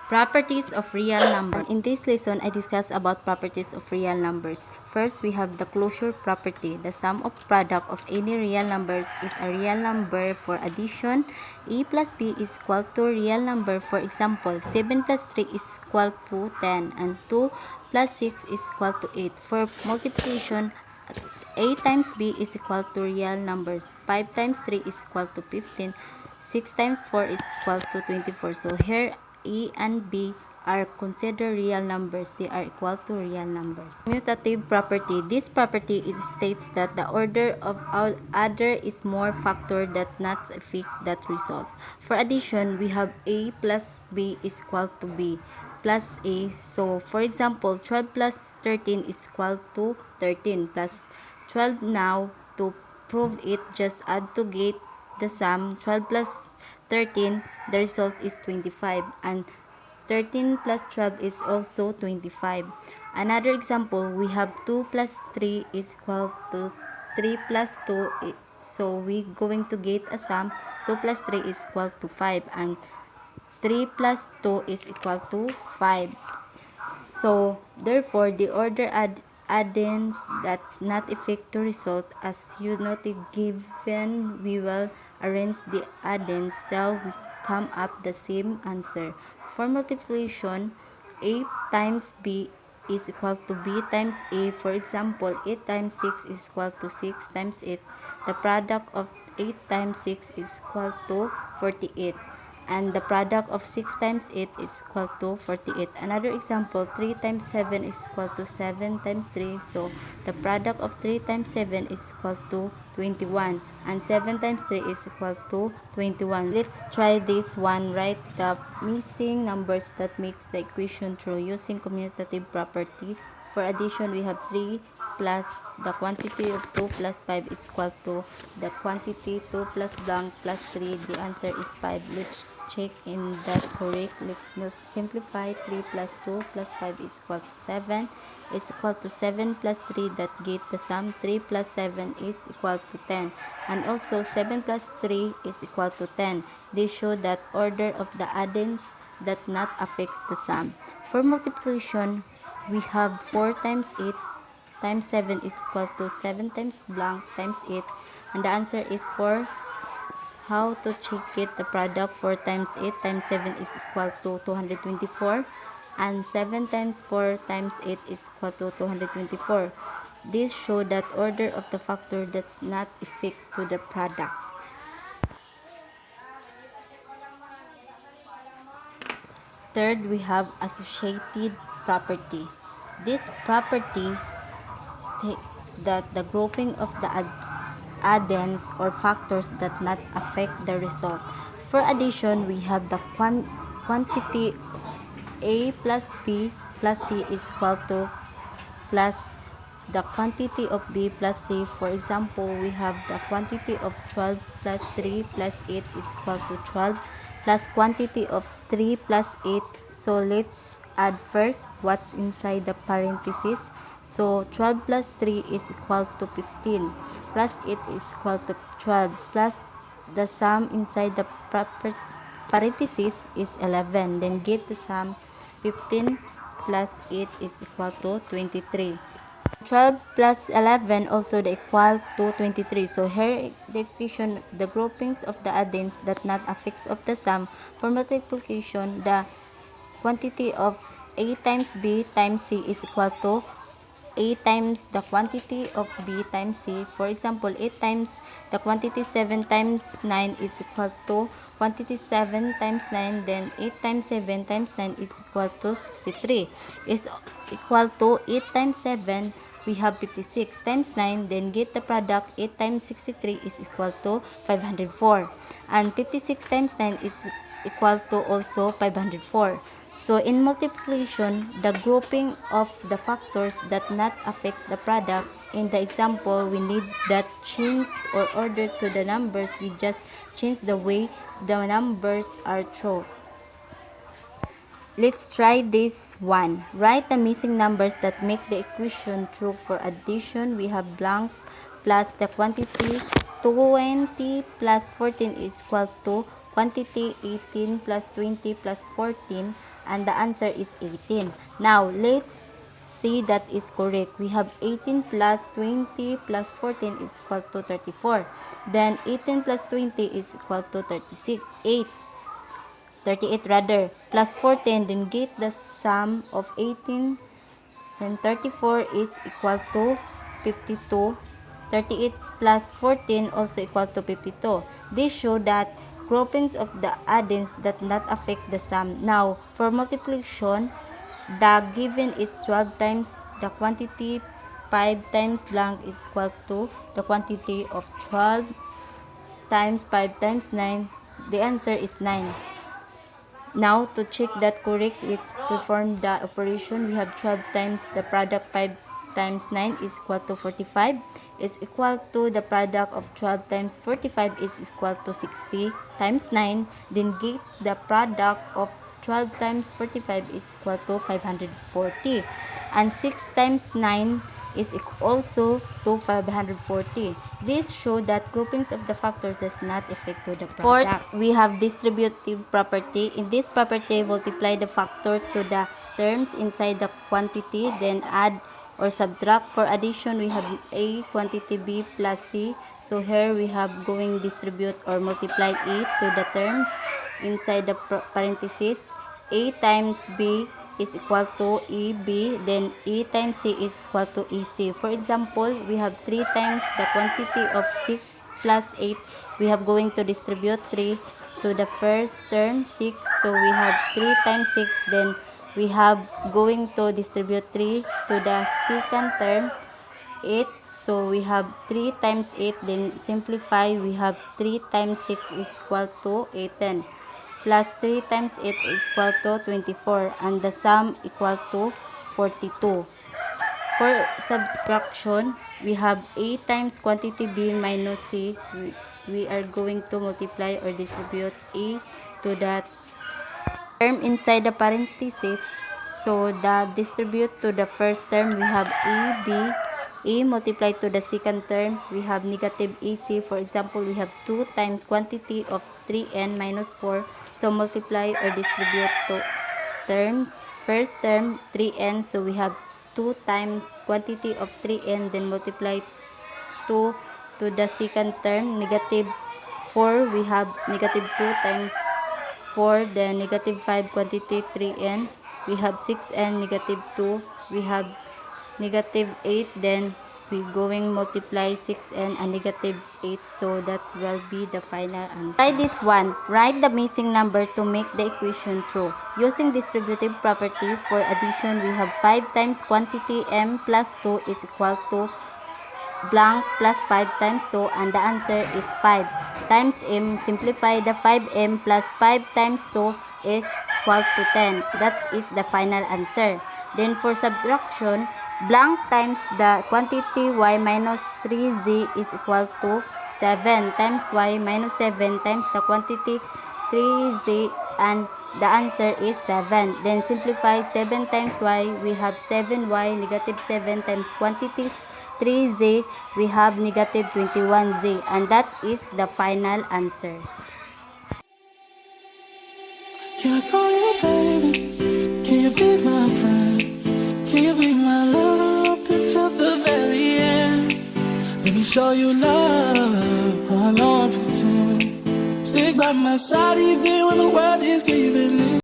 Properties of real numbers. In this lesson, I discuss about properties of real numbers. First, we have the closure property. The sum of product of any real numbers is a real number. For addition, a plus b is equal to real number. For example, 7 plus 3 is equal to 10 and 2 plus 6 is equal to 8. For multiplication, a times b is equal to real numbers. 5 times 3 is equal to 15. 6 times 4 is equal to 24. So here a and b are considered real numbers. They are equal to real numbers. Commutative property. This property states that the order of other is more factor that not affect that result. For addition, we have a plus b is equal to b plus a. So for example, 12 plus 13 is equal to 13 plus 12. Now to prove it, just add to get the sum. 12 plus 13, the result is 25, and 13 plus 12 is also 25. Another example, we have 2 plus 3 is equal to 3 plus 2, so we going to get a sum. 2 plus 3 is equal to 5, and 3 plus 2 is equal to 5. So therefore, the order addends that's not affect the result. As you noted given, we will arrange the addends till we come up the same answer. For multiplication, a times b is equal to b times a. For example, 8 times 6 is equal to 6 times 8. The product of 8 times 6 is equal to 48. And the product of 6 times 8 is equal to 48. Another example, 3 times 7 is equal to 7 times 3. So the product of 3 times 7 is equal to 21. And 7 times 3 is equal to 21. Let's try this one. Write the missing numbers that makes the equation true using commutative property. For addition, we have 3 plus the quantity of 2 plus 5 is equal to the quantity 2 plus blank plus 3. The answer is 5. Let's check in that correct. Let's simplify. 3 plus 2 plus 5 is equal to 7. Is equal to 7 plus 3, that get the sum. 3 plus 7 is equal to 10. And also 7 plus 3 is equal to 10. They show that order of the addends that not affects the sum. For multiplication, we have 4 times 8 times 7 is equal to 7 times blank times 8. And the answer is 4. How to check it? The product 4 times 8 times 7 is equal to 224. And 7 times 4 times 8 is equal to 224. This show that order of the factor does not affect to the product. Third, we have associated property. This property states that the grouping of the addends or factors that not affect the result. For addition, we have the quantity a plus b plus c is equal to plus the quantity of b plus c. For example, we have the quantity of 12 plus 3 plus 8 is equal to 12 plus quantity of 3 plus 8. So let's add first what's inside the parenthesis. So 12 plus 3 is equal to 15 plus 8 is equal to 12 plus the sum inside the parenthesis is 11. Then get the sum. 15 plus 8 is equal to 23. 12 plus 11 also the equal to 23. So here the equation, the groupings of the addends that not affects of the sum. For multiplication, the quantity of a times b times c is equal to a times the quantity of b times c. For example, 8 times the quantity 7 times 9 is equal to quantity 7 times 9. Then 8 times 7 times 9 is equal to 63. Is equal to 8 times 7. We have 56 times 9. Then get the product. 8 times 63 is equal to 504. And 56 times 9 is equal to also 504. So in multiplication, the grouping of the factors that not affects the product. In the example, we need that change or order to the numbers. We just change the way the numbers are thrown. Let's try this one. Write the missing numbers that make the equation true. For addition, we have blank plus the quantity 20 plus 14 is equal to quantity 18 plus 20 plus 14 and the answer is 18. Now, let's see that is correct. We have 18 plus 20 plus 14 is equal to 34. Then 18 plus 20 is equal to 38 rather, plus 14. Then get the sum of 18 and 34 is equal to 52. 38 plus 14 also equal to 52. This show that groupings of the addends that not affect the sum. Now, for multiplication, the given is 12 times the quantity 5 times blank is equal to the quantity of 12 times 5 times 9. The answer is 9. Now, to check that correct, let's perform the operation. We have 12 times the product 5 times 9 is equal to 45 is equal to the product of 12 times 45 is equal to 60 times 9. Then get the product of 12 times 45 is equal to 540, and 6 times 9 is also to 540. This shows that groupings of the factors does not affect to the product. Fourth, we have distributive property. In this property, multiply the factor to the terms inside the quantity, then add or subtract. For addition, we have A quantity B plus C. So here we have going distribute or multiply A to the terms inside the parenthesis. A times B is equal to EB, then E times C is equal to EC. For example, we have 3 times the quantity of 6 plus 8. We have going to distribute 3 to the first term, 6. So we have 3 times 6, then we have going to distribute 3 to the second term, 8. So we have 3 times 8, then simplify, we have 3 times 6 is equal to 18. Plus 3 times 8 is equal to 24, and the sum equal to 42. For subtraction, we have A times quantity B minus C. We are going to multiply or distribute A to that term inside the parenthesis. So the distribute to the first term, we have EB. A multiplied to the second term, we have negative AC. For example, we have 2 times quantity of 3n minus 4. So multiply or distribute to terms. First term 3n, so we have 2 times quantity of 3n, then multiply 2 to the second term, negative 4. We have negative 2 times 4, then negative 5 quantity 3n. We have 6n, negative 2. We have negative 8, then we going multiply 6n and negative 8, so that will be the final answer. Try this one. Write the missing number to make the equation true. Using distributive property, for addition, we have 5 times quantity m plus 2 is equal to blank plus 5 times 2, and the answer is 5 times m. Simplify the 5m plus 5 times 2 is equal to 10. That is the final answer. Then for subtraction, blank times the quantity y minus 3z is equal to 7 times y minus 7 times the quantity 3z, and the answer is 7. Then simplify 7 times y, we have 7y, negative 7 times quantities 3z, we have negative 21z, and that is the final answer. Can I call you baby? Can you be my friend? Can you be my lover up until the very end? Let me show you love, I don't pretend. Stick by my side even when the world